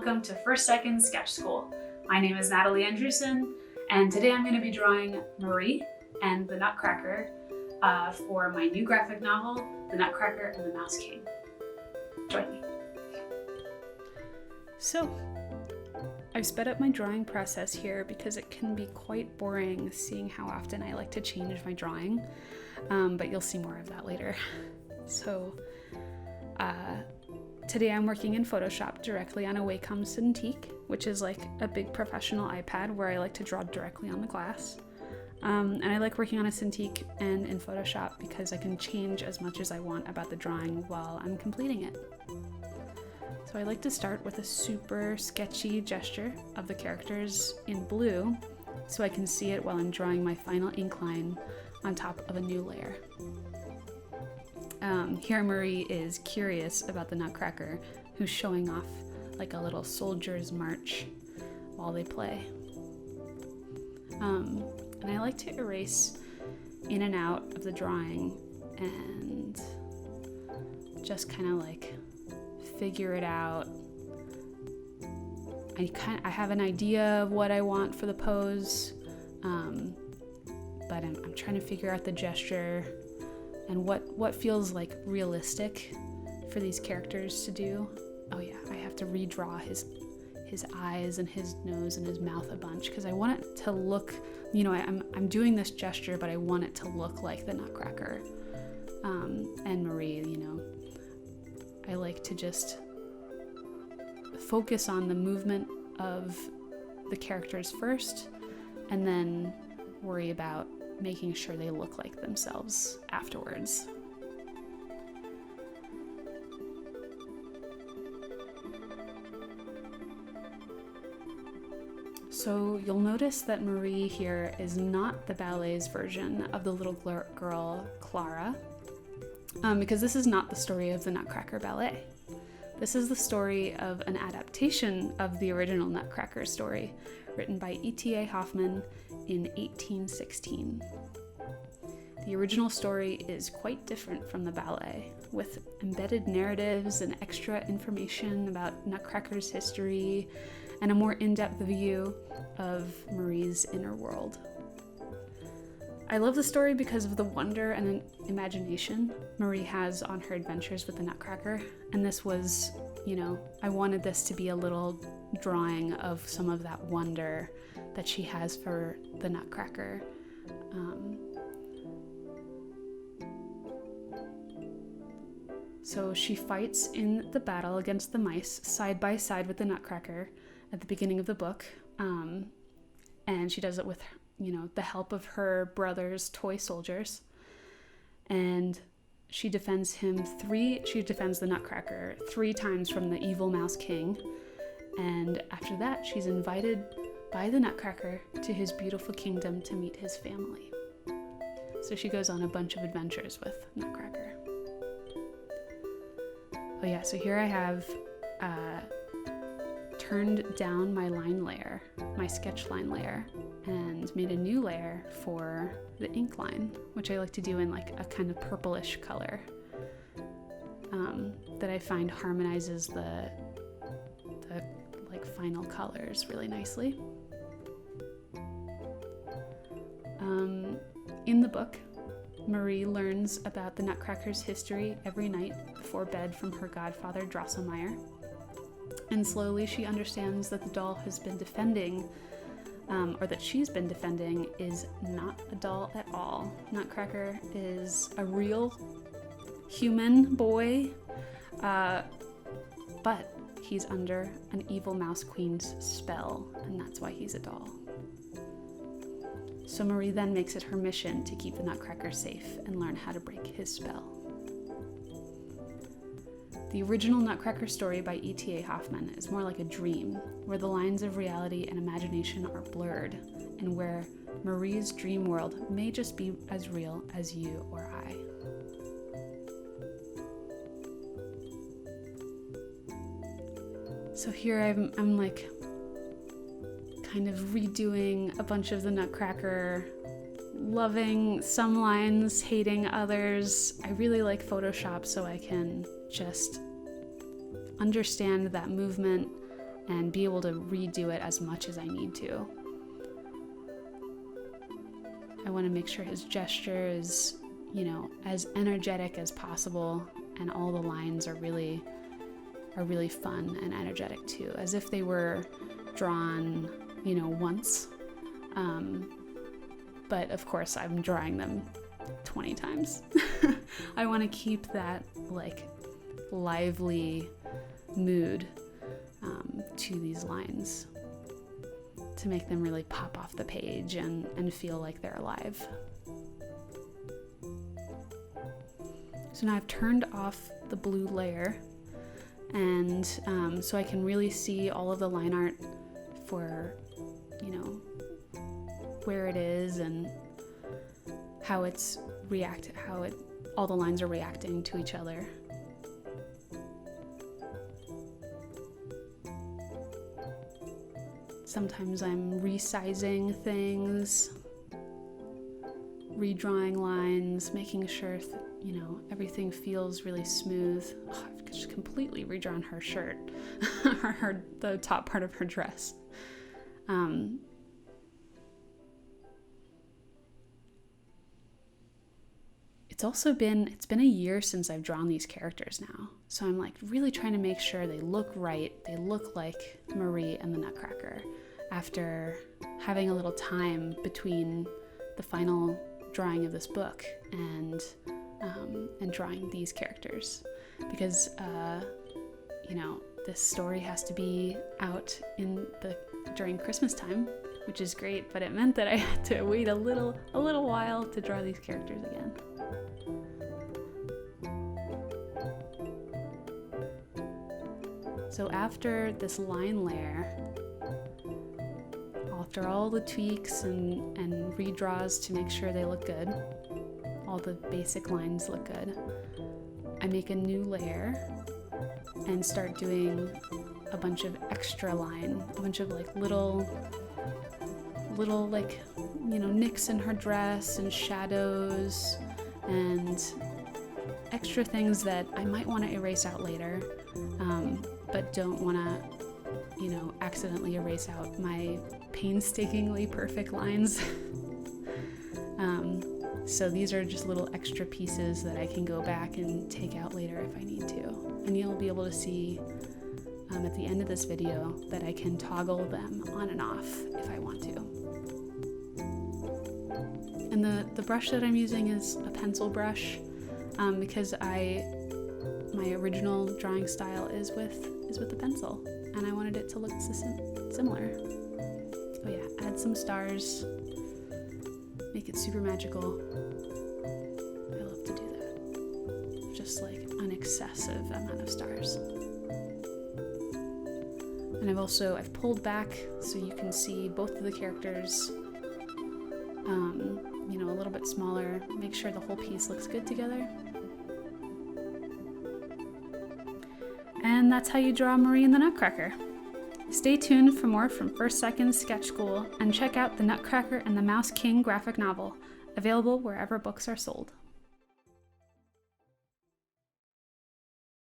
welcome to First Second Sketch School. My name is Natalie Andrewson, and today I'm going to be drawing Marie and the Nutcracker for my new graphic novel, The Nutcracker and the Mouse King. Join me. So, I've sped up my drawing process here because it can be quite boring seeing how often I like to change my drawing, but you'll see more of that later. So, today I'm working in Photoshop directly on a Wacom Cintiq, which is like a big professional iPad where I like to draw directly on the glass. And I like working on a Cintiq and in Photoshop because I can change as much as I want about the drawing while I'm completing it. So I like to start with a super sketchy gesture of the characters in blue so I can see it while I'm drawing my final ink line on top of a new layer. Here Marie is curious about the Nutcracker, who's showing off like a little soldier's march while they play. And I like to erase in and out of the drawing and just kind of like figure it out. I have an idea of what I want for the pose, but I'm trying to figure out the gesture and what feels like realistic for these characters to do. Oh yeah, I have to redraw his eyes and his nose and his mouth a bunch because I want it to look, I'm doing this gesture, but I want it to look like the Nutcracker. And Marie, I like to just focus on the movement of the characters first and then worry about making sure they look like themselves afterwards. So you'll notice that Marie here is not the ballet's version of the little girl Clara, because this is not the story of the Nutcracker ballet. This is the story of an adaptation of the original Nutcracker story, written by E.T.A. Hoffmann in 1816. The original story is quite different from the ballet, with embedded narratives and extra information about Nutcracker's history and a more in-depth view of Marie's inner world. I love the story because of the wonder and imagination Marie has on her adventures with the Nutcracker, and this was, I wanted this to be a little drawing of some of that wonder that she has for the Nutcracker. So she fights in the battle against the mice side by side with the Nutcracker at the beginning of the book, and she does it with the help of her brother's toy soldiers, and she defends the Nutcracker 3 times from the evil Mouse King, and after that she's invited by the Nutcracker to his beautiful kingdom to meet his family. So she goes on a bunch of adventures with Nutcracker. Oh yeah, so here I have turned down my line layer, my sketch line layer, and made a new layer for the ink line, which I like to do in like a kind of purplish color that I find harmonizes the like final colors really nicely. In the book, Marie learns about the Nutcracker's history every night before bed from her godfather Drosselmeyer, and slowly she understands that the doll has been defending, or that she's been defending, is not a doll at all. Nutcracker is a real human boy, but he's under an evil Mouse Queen's spell, and that's why he's a doll. So Marie then makes it her mission to keep the Nutcracker safe and learn how to break his spell. The original Nutcracker story by E.T.A. Hoffmann is more like a dream, where the lines of reality and imagination are blurred, and where Marie's dream world may just be as real as you or I. So here I'm like kind of redoing a bunch of the Nutcracker, loving some lines, hating others. I really like Photoshop so I can just understand that movement and be able to redo it as much as I need to. I want to make sure his gesture is, as energetic as possible, and all the lines are really fun and energetic too, as if they were drawn, once. But of course I'm drawing them 20 times. I want to keep that lively mood to these lines, to make them really pop off the page and feel like they're alive. So now I've turned off the blue layer, and so I can really see all of the line art for, where it is and how all the lines are reacting to each other. Sometimes I'm resizing things, redrawing lines, making sure, everything feels really smooth. Oh, I've just completely redrawn her shirt, the top part of her dress. It's been a year since I've drawn these characters now. So I'm really trying to make sure they look right. They look like Marie and the Nutcracker after having a little time between the final drawing of this book and drawing these characters. Because, this story has to be out during Christmas time, which is great, but it meant that I had to wait a little while to draw these characters again. So after this line layer, after all the tweaks and redraws to make sure they look good, all the basic lines look good, I make a new layer and start doing a bunch of extra line, a bunch of little nicks in her dress and shadows and extra things that I might want to erase out later, but don't want to, accidentally erase out my painstakingly perfect lines. So these are just little extra pieces that I can go back and take out later if I need to. And you'll be able to see at the end of this video that I can toggle them on and off if I want to. And the brush that I'm using is a pencil brush, because my original drawing style is with the pencil, and I wanted it to look similar. Oh yeah, add some stars, make it super magical. I love to do that. Just an excessive amount of stars. And I've pulled back so you can see both of the characters, a little bit smaller. Make sure the whole piece looks good together. And that's how you draw Marie and the Nutcracker. Stay tuned for more from First Second Sketch School, and check out the Nutcracker and the Mouse King graphic novel, available wherever books are sold.